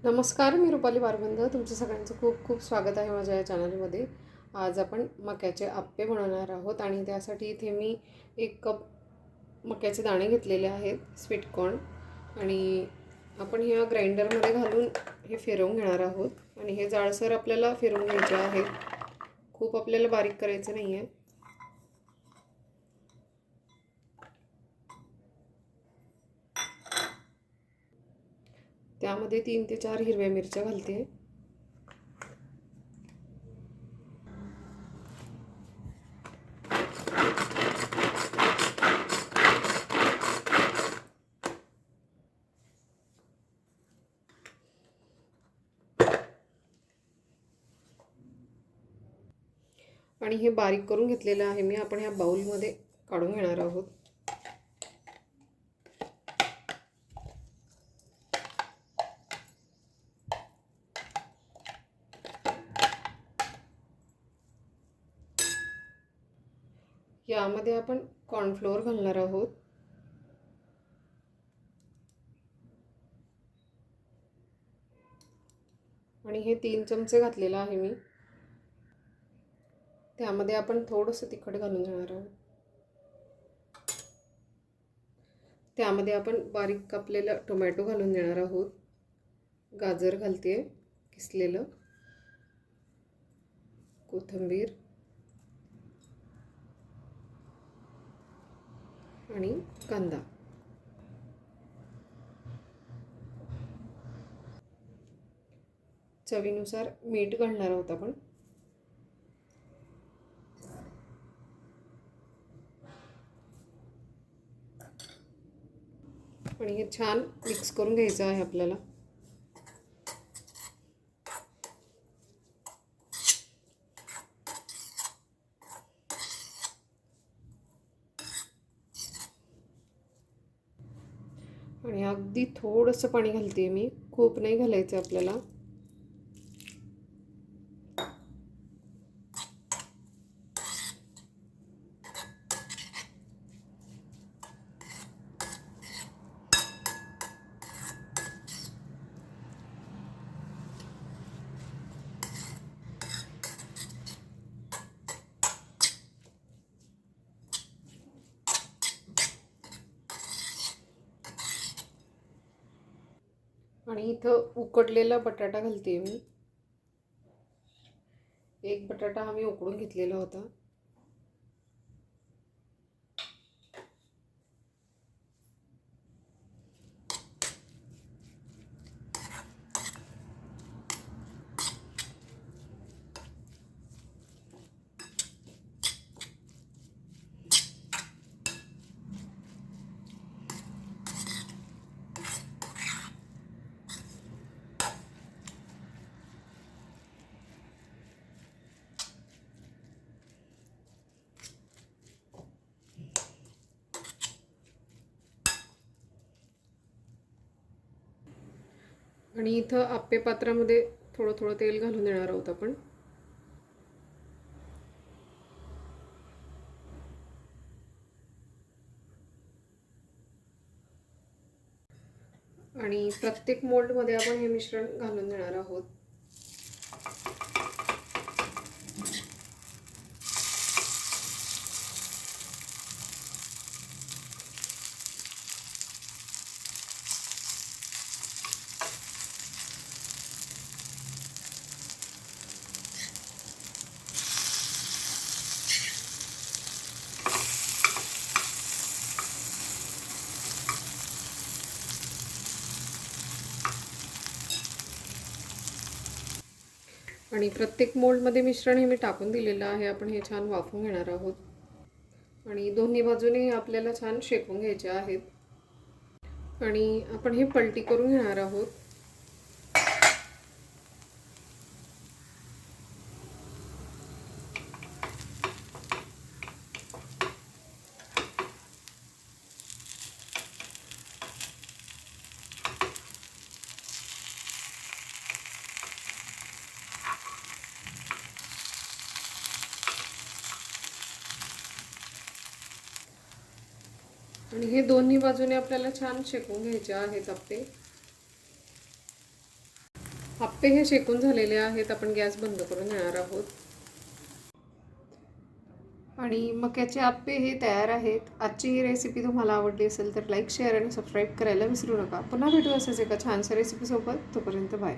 नमस्कार, मी रुपाली बारबंद. तुमचं सगळ्यांचं खूप खूप स्वागत आहे माझ्या या चॅनलमध्ये. आज आपण मक्याचे आप्पे बनवणार आहोत आणि त्यासाठी इथे मी 1 कप मक्याचे दाणे घेतलेले आहेत, स्वीट कॉर्न. आणि आपण ह्या ग्राइंडरमध्ये घालून हे फिरवून घेणार आहोत आणि हे जाडसर आपल्याला फिरवून घ्यायचे आहेत. खूप आपल्याला बारीक करायचं नाही आहे. त्यामध्ये 3 ते 4 हिरव्या मिरच्या घालते. आणि हे बारीक करून घेतलेलं आहे मी. आपण ह्या बाउलमध्ये काढून घेणार आहोत. यामध्ये आपण कॉर्नफ्लोअर घालणार आहोत. आणि हे 3 चमचे घातलेलं आहे मी. त्यामध्ये आपण थोडंसं तिखट घालून घेणार आहोत. त्यामध्ये आपण बारीक कापलेला टोमॅटो घालून देणार आहोत. गाजर घालते किसलेलं, कोथिंबीर आणि कांदा. चवीनुसार मीठ घालणार आहोत आपण. आणि हे छान मिक्स करून घ्यायचं आहे आपल्याला. आणि अगदी थोडंसं पाणी घालते मी, खूप नाही घालायचं आपल्याला. आणि इथं उकडलेला बटाटा घालते मी. 1 बटाटा हा मी उकडून घेतलेला होता. आणि इथं आप्पे पात्रामध्ये थोडं थोडं तेल घालून देणार आहोत आपण. आणि प्रत्येक मोल्डमध्ये आपण हे मिश्रण घालून देणार आहोत. आणि प्रत्येक मोल्डमध्ये मिश्रण हे मी टाकून दिलेलं आहे. आपण हे छान वाफवून घेणार आहोत. आणि दोन्ही बाजूने आपल्याला छान शेकून घ्यायचे आहेत. आणि आपण हे पलटी करून घेणार आहोत. आणि हे दोन्ही बाजूने आपल्याला छान शेकून घ्यायचे आहेत आप्पे. आप्पे हे शेकून झालेले आहेत. आपण गॅस बंद करून घेणार आहोत. आणि मक्याचे आप्पे हे तयार आहेत. आजची ही रेसिपी तुम्हाला आवडली असेल तर लाईक, शेअर आणि सबस्क्राईब करायला विसरू नका. पुन्हा भेटू असेच एका छानशा रेसिपीसोबत. तोपर्यंत बाय.